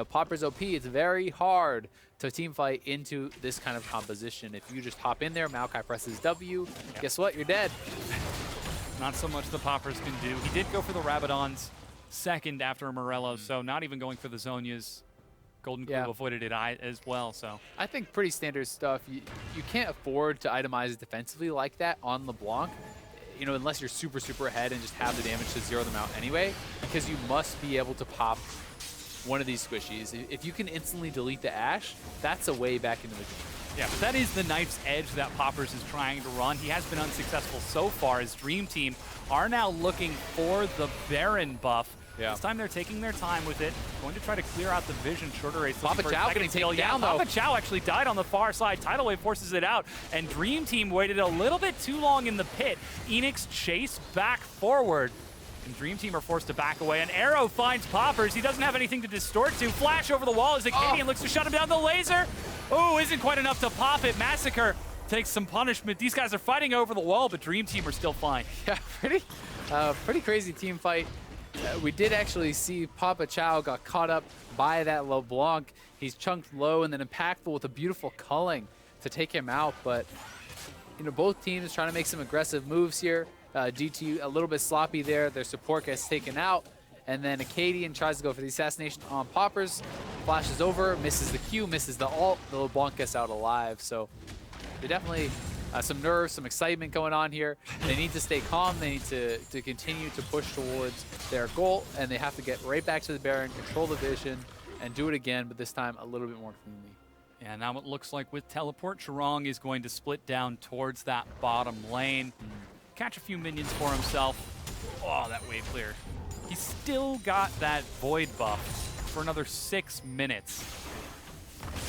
Popper's OP, it's very hard to team fight into this kind of composition. If you just hop in there, Maokai presses W, guess what? You're dead.
Not so much the Poppers can do. He did go for the Rabadons second after Morello, so not even going for the Zonias. Golden Clue avoided it as well, so.
I think pretty standard stuff. You can't afford to itemize defensively like that on LeBlanc, unless you're super, super ahead and just have the damage to zero them out anyway, because you must be able to pop one of these squishies. If you can instantly delete the Ashe, that's a way back into the game.
Yeah, but that is the knife's edge that Poppers is trying to run. He has been unsuccessful so far as Dream Team are now looking for the Baron buff.
Yeah.
This time they're taking their time with it, going to try to clear out the vision. Shorter Race.
Papa Chow getting taken down, though.
Papa Chow actually died on the far side. Tidal Wave forces it out, and Dream Team waited a little bit too long in the pit. Eanix chase back forward, and Dream Team are forced to back away. An arrow finds Poppers. He doesn't have anything to distort to. Flash over the wall as Acadian looks to shut him down. The laser, isn't quite enough to pop it. Massacre takes some punishment. These guys are fighting over the wall, but Dream Team are still fine.
Yeah, pretty crazy team fight. We did actually see Papa Chow got caught up by that LeBlanc. He's chunked low and then impactful with a beautiful culling to take him out. But, both teams trying to make some aggressive moves here. G2 a little bit sloppy there. Their support gets taken out. And then Acadian tries to go for the assassination on Poppers. Flashes over, misses the Q, misses the ult. The LeBlanc gets out alive. So they definitely... some nerves, some excitement going on here. They need to stay calm. They need to continue to push towards their goal, and they have to get right back to the Baron, control the vision, and do it again, but this time a little bit more cleanly.
Yeah, now it looks like with Teleport, Chirong is going to split down towards that bottom lane. Catch a few minions for himself. Oh, that wave clear. He's still got that Void buff for another 6 minutes.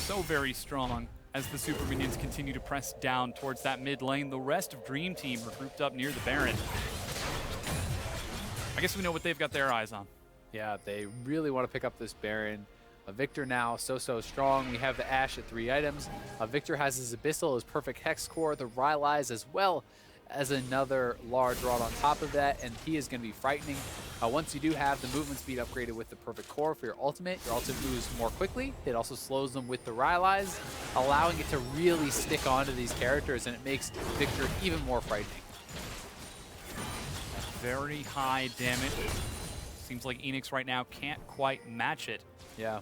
So very strong as the Super Minions continue to press down towards that mid lane. The rest of Dream Team are grouped up near the Baron. I guess we know what they've got their eyes on.
Yeah, they really want to pick up this Baron. Victor now so strong. We have the Ashe at 3 items. Victor has his Abyssal, his perfect Hex Core, the Rylai's, as well as another large rod on top of that, and he is going to be frightening. Once you do have the movement speed upgraded with the perfect core for your ultimate moves more quickly. It also slows them with the Rylai's, allowing it to really stick onto these characters, and it makes Victor even more frightening.
Very high damage. Seems like Enix right now can't quite match it.
Yeah.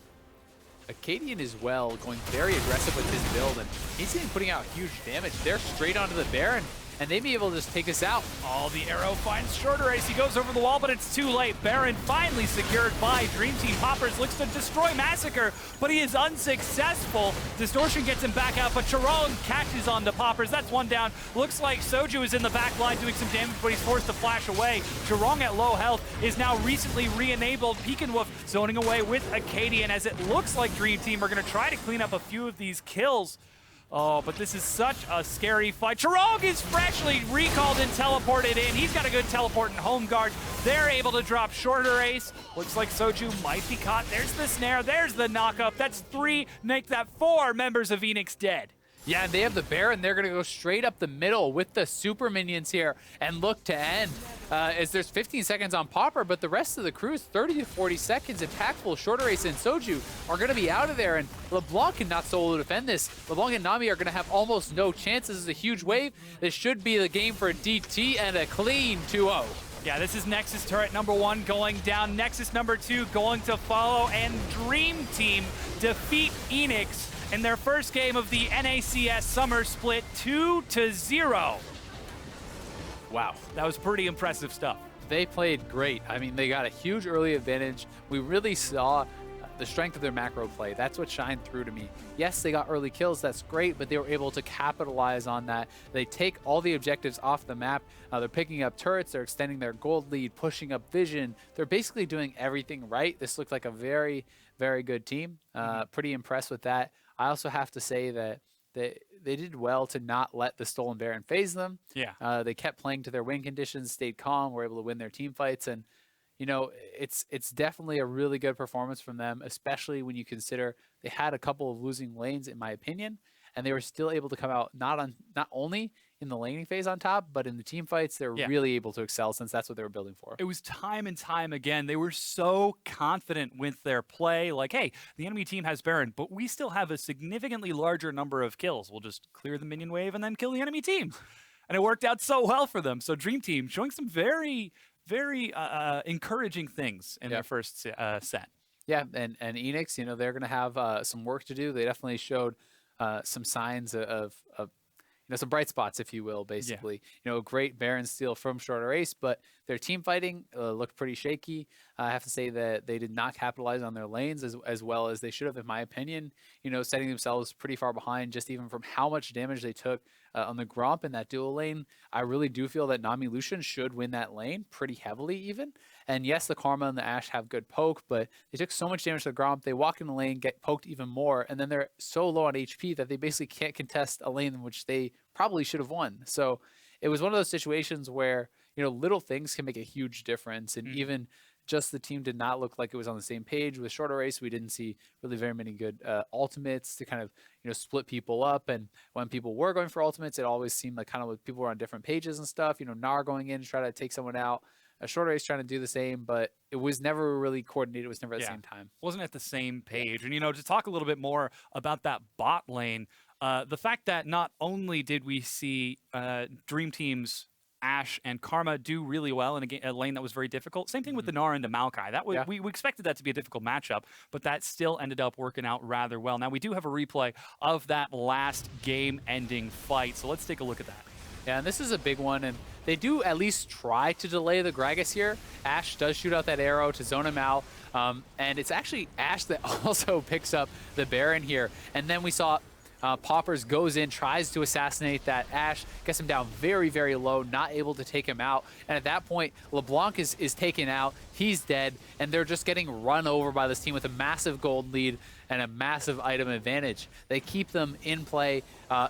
Acadian as well, going very aggressive with his build, and he's putting out huge damage. They're straight onto the Baron, and they may be able to just take us out.
Oh, the arrow finds Shorter Ace. He goes over the wall, but it's too late. Baron finally secured by Dream Team. Poppers looks to destroy Massacre, but he is unsuccessful. Distortion gets him back out, but Charong catches on to Poppers. That's one down. Looks like Soju is in the back line doing some damage, but he's forced to flash away. Charong at low health is now recently re-enabled. Peekenwolf zoning away with Acadian, as it looks like Dream Team are going to try to clean up a few of these kills. Oh, but this is such a scary fight. Charog is freshly recalled and teleported in. He's got a good teleport and home guard. They're able to drop Shorter Ace. Looks like Soju might be caught. There's the snare. There's the knock-up. That's 3, make that 4 members of Enix dead.
Yeah, and they have the Baron. They're going to go straight up the middle with the Super Minions here and look to end. As there's 15 seconds on Popper, but the rest of the crew is 30 to 40 seconds. Impactful, Shorter Ace, and Soju are going to be out of there, and LeBlanc cannot solo defend this. LeBlanc and Nami are going to have almost no chance. This is a huge wave. This should be the game for DT and a clean 2-0.
Yeah, this is Nexus turret number 1 going down. Nexus number 2 going to follow, and Dream Team defeat Enix in their first game of the NACS Summer Split 2-0. Wow, that was pretty impressive stuff.
They played great. I mean, they got a huge early advantage. We really saw the strength of their macro play. That's what shined through to me. Yes, they got early kills, that's great, but they were able to capitalize on that. They take all the objectives off the map. They're picking up turrets, they're extending their gold lead, pushing up vision. They're basically doing everything right. This looked like a very, very good team. Pretty impressed with that. I also have to say that they did well to not let the Stolen Baron phase them.
Yeah.
They kept playing to their win conditions, stayed calm, were able to win their team fights, and you know, it's definitely a really good performance from them, especially when you consider they had a couple of losing lanes, in my opinion, and they were still able to come out not only in the laning phase on top, but in the team fights, they're really able to excel, since that's what they were building for.
It was time and time again. They were so confident with their play. Like, hey, the enemy team has Baron, but we still have a significantly larger number of kills. We'll just clear the minion wave and then kill the enemy team. And it worked out so well for them. So Dream Team showing some very encouraging things in their first set.
Yeah, and Enix, you know, they're going to have some work to do. They definitely showed some signs of you know, some bright spots, if you will, basically. You know, great Baron steal from Shorter Ace, but their team fighting looked pretty shaky. I have to say that they did not capitalize on their lanes as well as they should have, in my opinion. You know, setting themselves pretty far behind, just even from how much damage they took on the Gromp in that dual lane. I really do feel that Nami Lucian should win that lane pretty heavily even. And yes, the Karma and the Ashe have good poke, but they took so much damage to the Gromp, they walk in the lane, get poked even more, and then they're so low on HP that they basically can't contest a lane in which they probably should have won. So it was one of those situations where, you know, little things can make a huge difference, and even just the team did not look like it was on the same page. With Shorter Race, we didn't see really very many good ultimates to kind of, you know, split people up. And when people were going for ultimates, it always seemed like kind of people were on different pages and stuff. You know, Nar going in to try to take someone out, a Shorter Race trying to do the same, but it was never really coordinated. It was never at the same time.
Wasn't at the same page. And, you know, to talk a little bit more about that bot lane, the fact that not only did we see Dream Team's Ashe and Karma do really well in a lane that was very difficult. Same thing with the Gnar into Maokai. That was, we expected that to be a difficult matchup, but that still ended up working out rather well. Now, we do have a replay of that last game-ending fight, so let's take a look at that.
Yeah, and this is a big one, and they do at least try to delay the Gragas here. Ashe does shoot out that arrow to zone him out, and it's actually Ashe that also picks up the Baron here. And then we saw Poppers goes in, tries to assassinate that Ashe, gets him down very, very low, not able to take him out. And at that point, LeBlanc is taken out. He's dead, and they're just getting run over by this team with a massive gold lead and a massive item advantage. They keep them in play.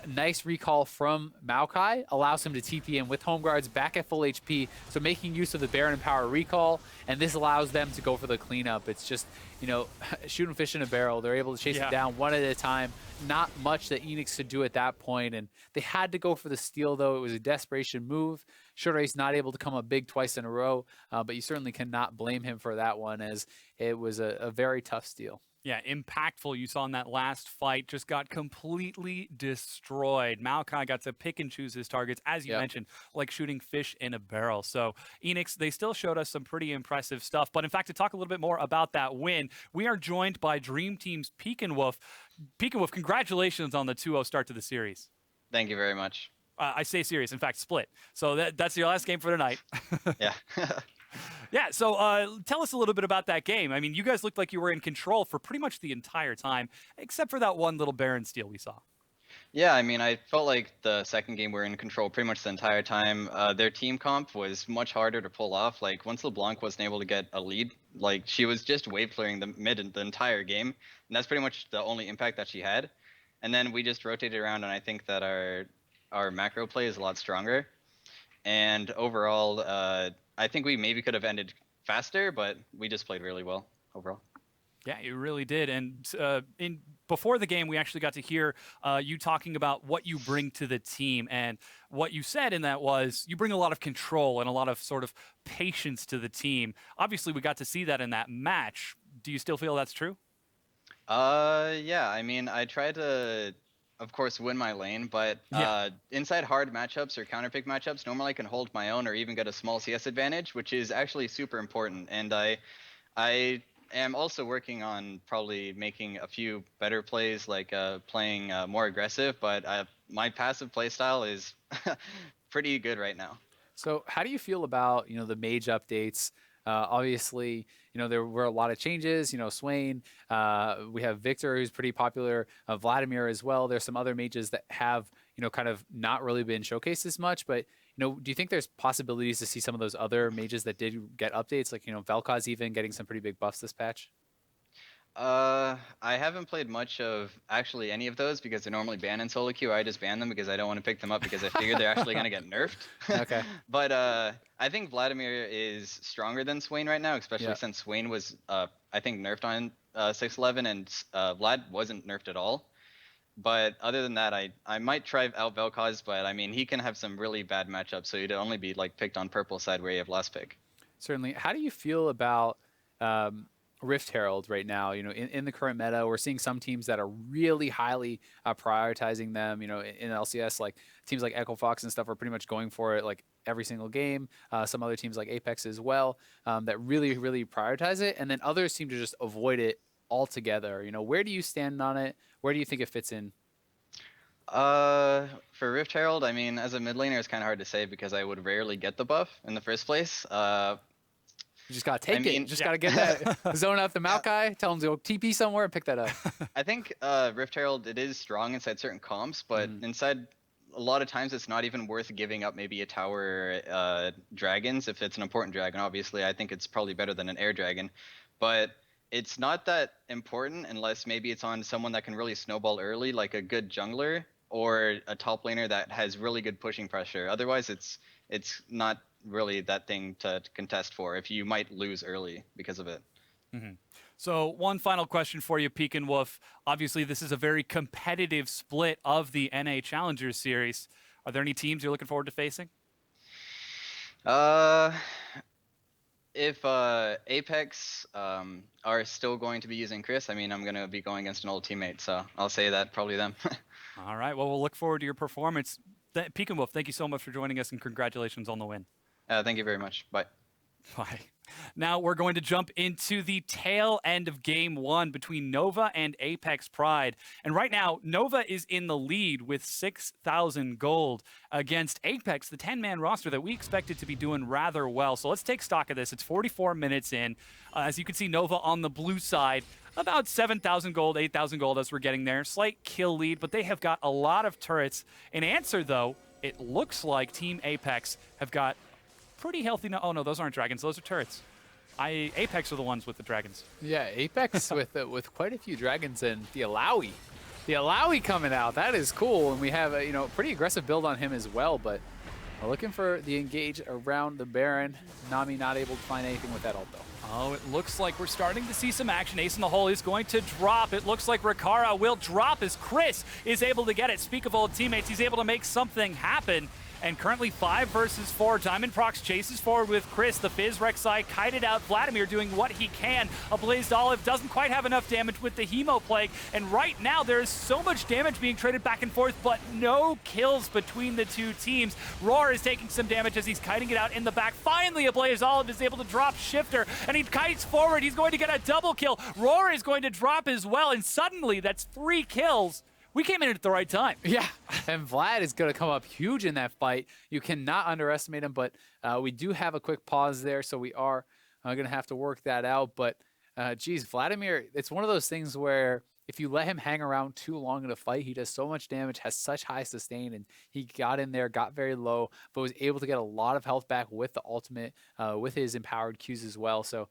Nice recall from Maokai allows him to TP in with home guards back at full HP, so making use of the Baron and Power recall, and this allows them to go for the cleanup. It's just, you know, shooting fish in a barrel. They're able to chase it down one at a time. Not much that Enix could do at that point, and they had to go for the steal, though. It was a desperation move. Shorei's not able to come up big twice in a row, but you certainly cannot blame him for that one, as it was a very tough steal.
Yeah, impactful. You saw in that last fight, just got completely destroyed. Maokai got to pick and choose his targets, as you mentioned, like shooting fish in a barrel. So Enix, they still showed us some pretty impressive stuff. But in fact, to talk a little bit more about that win, we are joined by Dream Team's Peekenwolf. Peekenwolf, congratulations on the 2-0 start to the series.
Thank you very much.
I say series, in fact, split. So that's your last game for tonight.
Yeah.
Yeah, so tell us a little bit about that game. I mean, you guys looked like you were in control for pretty much the entire time, except for that one little Baron steal we saw.
Yeah, I mean, I felt like the second game we were in control pretty much the entire time. Their team comp was much harder to pull off. Like, once LeBlanc wasn't able to get a lead, like, she was just wave clearing the mid the entire game, and that's pretty much the only impact that she had. And then we just rotated around, and I think that our macro play is a lot stronger. And overall, I think we maybe could have ended faster, but we just played really well overall.
Yeah, you really did. And before the game, we actually got to hear you talking about what you bring to the team. And what you said in that was you bring a lot of control and a lot of sort of patience to the team. Obviously, we got to see that in that match. Do you still feel that's true?
Yeah, I mean, I try to, of course, win my lane, but inside hard matchups or counterpick matchups, normally I can hold my own or even get a small CS advantage, which is actually super important. And I am also working on probably making a few better plays, like playing more aggressive, but my passive play style is pretty good right now.
So how do you feel about, you know, the mage updates? Obviously, you know, there were a lot of changes. You know, Swain, we have Victor, who's pretty popular, Vladimir as well. There's some other mages that have, you know, kind of not really been showcased as much. But, you know, do you think there's possibilities to see some of those other mages that did get updates, like, you know, Vel'Koz even getting some pretty big buffs this patch?
I haven't played much of actually any of those because they're normally banned in solo queue. I just ban them because I don't want to pick them up because I figure they're actually going to get nerfed.
Okay.
But I think Vladimir is stronger than Swain right now, especially since Swain was, I think, nerfed on 6.11 and Vlad wasn't nerfed at all. But other than that, I might try out Vel'Koz, but I mean, he can have some really bad matchups, so he'd only be like picked on purple side where you have last pick.
Certainly. How do you feel about Rift Herald right now? You know, in the current meta, we're seeing some teams that are really highly prioritizing them. You know, in LCS, like teams like Echo Fox and stuff are pretty much going for it like every single game. Some other teams like Apex as well that really, really prioritize it, and then others seem to just avoid it altogether. You know, where do you stand on it? Where do you think it fits in?
For Rift Herald, I mean, as a mid laner, it's kind of hard to say because I would rarely get the buff in the first place.
You just gotta take it. You just gotta get that zone out the Maokai, tell him to go TP somewhere and pick that up.
I think Rift Herald, it is strong inside certain comps, but inside a lot of times it's not even worth giving up maybe a tower dragons if it's an important dragon. Obviously, I think it's probably better than an air dragon, but it's not that important unless maybe it's on someone that can really snowball early, like a good jungler or a top laner that has really good pushing pressure. Otherwise, it's not really that thing to contest for if you might lose early because of it.
So one final question for you, Peekenwolf. Obviously, this is a very competitive split of the NA Challengers series. Are there any teams you're looking forward to facing?
If Apex are still going to be using Chris, I mean, I'm going to be going against an old teammate, so I'll say that probably them.
All right, well, we'll look forward to your performance. Peekenwolf, thank you so much for joining us, and congratulations on the win.
Thank you very much. Bye.
Bye. Now we're going to jump into the tail end of Game 1 between Nova and Apex Pride. And right now, Nova is in the lead with 6,000 gold against Apex, the 10-man roster that we expected to be doing rather well. So let's take stock of this. It's 44 minutes in. As you can see, Nova on the blue side, about 7,000 gold, 8,000 gold as we're getting there. Slight kill lead, but they have got a lot of turrets. In answer, though, it looks like Team Apex have got pretty healthy. Oh, no, those aren't dragons. Those are turrets. Apex are the ones with the dragons.
Yeah, Apex with quite a few dragons and the Alawi. The Alawi coming out, that is cool. And we have a pretty aggressive build on him as well, but we're looking for the engage around the Baron. Nami not able to find anything with that ult though.
Oh, it looks like we're starting to see some action. Ace in the hole is going to drop. It looks like Rikara will drop as Chris is able to get it. Speak of old teammates, he's able to make something happen. And currently 5 versus 4. Diamond Prox chases forward with Chris. The Fizz Rek'Sai kited out. Vladimir doing what he can. A Blazed Olive doesn't quite have enough damage with the Hemo Plague. And right now there is so much damage being traded back and forth, but no kills between the two teams. Roar is taking some damage as he's kiting it out in the back. Finally, a Blazed Olive is able to drop Shifter, and he kites forward. He's going to get a double kill. Roar is going to drop as well, and suddenly that's 3 kills. We came in at the right time.
Yeah, and Vlad is going to come up huge in that fight. You cannot underestimate him, but we do have a quick pause there, so we are going to have to work that out. But, geez, Vladimir, it's one of those things where if you let him hang around too long in a fight, he does so much damage, has such high sustain, and he got in there, got very low, but was able to get a lot of health back with the ultimate, with his empowered Qs as well. So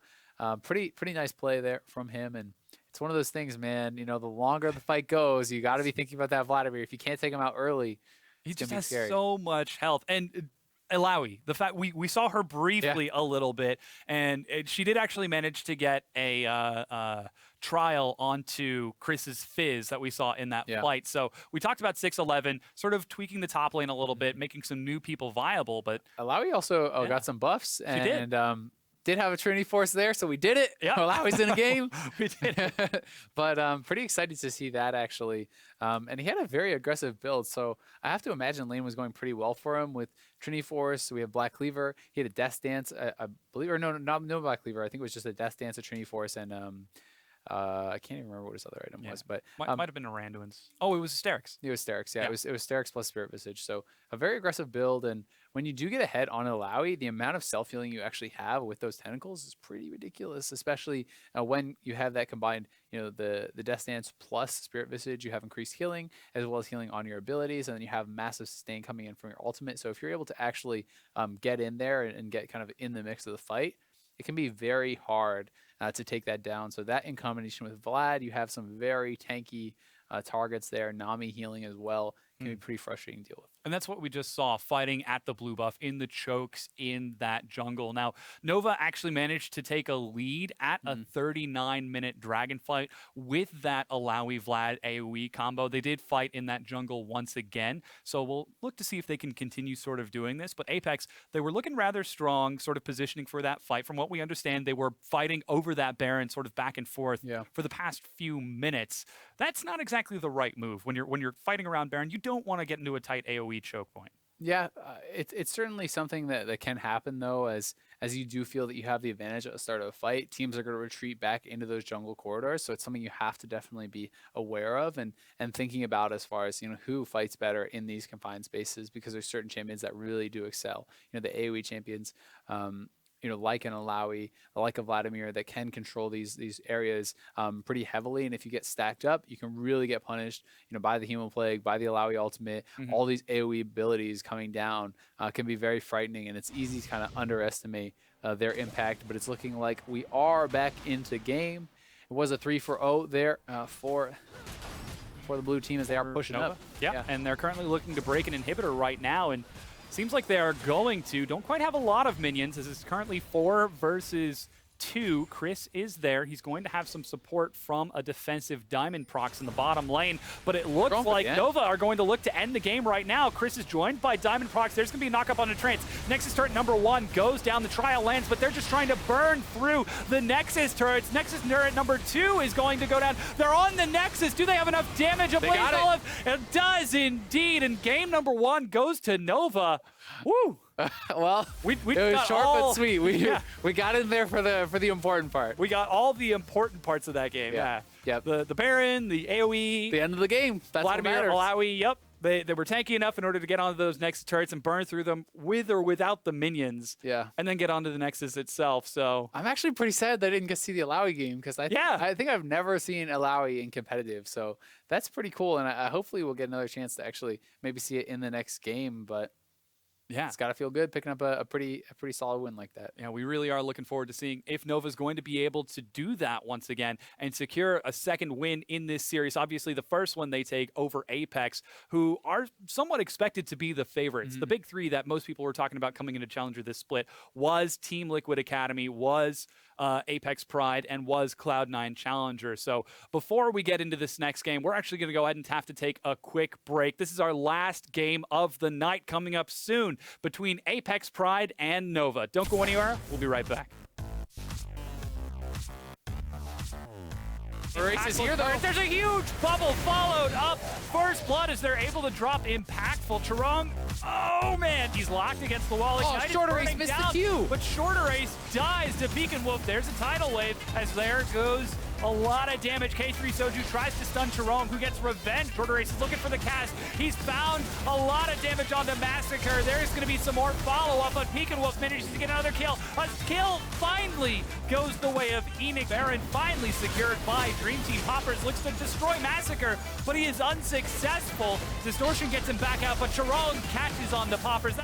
pretty nice play there from him, and it's one of those things, man. The longer the fight goes, you got to be thinking about that Vladimir. If you can't take him out early,
he just has
scary.
So much health. And Alawi, the fact we saw her briefly a little bit, and she did actually manage to get a trial onto Chris's Fizz that we saw in that fight. So we talked about 6-11, sort of tweaking the top lane a little bit, making some new people viable. But
Alawi also got some buffs, and did have a Trinity Force there, so we did it.
Yeah.
Alawi's in a game.
We did it.
But pretty excited to see that, actually. And he had a very aggressive build, so I have to imagine lane was going pretty well for him with Trinity Force. We have Black Cleaver. He had a Death Dance, I believe, or no Black Cleaver. I think it was just a Death Dance, a Trinity Force, and I can't even remember what his other item was, but
might have been Aranduin's. Oh, it was Sterix.
It was Sterix, yeah. It was Sterix plus Spirit Visage. So a very aggressive build, and when you do get ahead on Alawi, the amount of self-healing you actually have with those tentacles is pretty ridiculous, especially when you have that combined, the Death Dance plus Spirit Visage, you have increased healing, as well as healing on your abilities, and then you have massive sustain coming in from your ultimate. So if you're able to actually get in there and get kind of in the mix of the fight, it can be very hard to take that down. So that in combination with Vlad, you have some very tanky targets there. Nami healing as well can be pretty frustrating to deal with.
And that's what we just saw, fighting at the blue buff, in the chokes, in that jungle. Now, Nova actually managed to take a lead at a 39-minute dragon fight with that Alawi Vlad AoE combo. They did fight in that jungle once again, so we'll look to see if they can continue sort of doing this. But Apex, they were looking rather strong, sort of positioning for that fight. From what we understand, they were fighting over that Baron sort of back and forth for the past few minutes. That's not exactly the right move. When you're fighting around Baron, you don't want to get into a tight AoE choke point.
Yeah, it's certainly something that can happen, though, as you do feel that you have the advantage at the start of a fight. Teams are going to retreat back into those jungle corridors, so it's something you have to definitely be aware of and thinking about as far as who fights better in these confined spaces, because there's certain champions that really do excel. The AoE champions, like an Alawi, like a Vladimir, that can control these areas pretty heavily. And if you get stacked up, you can really get punished, by the Hemo Plague, by the Alawi ultimate. All these AoE abilities coming down can be very frightening, and it's easy to kind of underestimate their impact. But it's looking like we are back into game. It was a 3-0 there for the blue team as they are pushing
Nova.
up.
Yeah, and they're currently looking to break an inhibitor right now, and seems like they are going to. Don't quite have a lot of minions, as it's currently 4 versus 2. Chris is there. He's going to have some support from a defensive Diamond Prox in the bottom lane, but it looks like Nova are going to look to end the game right now. Chris is joined by Diamond Prox. There's going to be a knock-up on the Trance. Nexus turret number 1 goes down. The trial lands, but they're just trying to burn through the Nexus turrets. Nexus turret number 2 is going to go down. They're on the Nexus. Do they have enough damage? A Blaze Olive. It does indeed, and game number 1 goes to Nova. Woo!
Well,
we
it was short but sweet. We got in there for the important part.
We got all the important parts of that game. Yeah. The Baron, the AoE,
the end of the game. That's
Vladimir,
what matters.
Alawi. Yep. They were tanky enough in order to get onto those Nexus turrets and burn through them with or without the minions.
Yeah.
And then get onto the Nexus itself. So
I'm actually pretty sad that I didn't get to see the Alawi game, because I think I've never seen Alawi in competitive. So that's pretty cool, and I hopefully we'll get another chance to actually maybe see it in the next game. But
Yeah.
It's got to feel good picking up a pretty solid win like that.
Yeah, we really are looking forward to seeing if Nova's going to be able to do that once again and secure a second win in this series. Obviously, the first one they take over Apex, who are somewhat expected to be the favorites. The big three that most people were talking about coming into Challenger this split was Team Liquid Academy, was Apex Pride, and was Cloud9 Challenger. So before we get into this next game, we're actually going to go ahead and have to take a quick break. This is our last game of the night coming up soon between Apex Pride and Nova. Don't go anywhere. We'll be right back.
Race is here, though.
There's a huge bubble followed up. First blood as they're able to drop impactful. Charong, oh man, he's locked against the wall. Ignited,
Shorter Ace missed the Q.
But Shorter Ace dies to Beacon Wolf. There's a tidal wave as there goes a lot of damage. K3 Soju tries to stun Charong, who gets revenge. Shorter Ace is looking for the cast. He's found a lot of damage on the Massacre. There's going to be some more follow-up, but Beacon Wolf manages to get another kill. A kill finally goes the way of Eanix. Baron finally secured by Dream Team. Poppers looks to destroy Massacre, but he is unsuccessful. Distortion gets him back out, but Charong catches on the Poppers.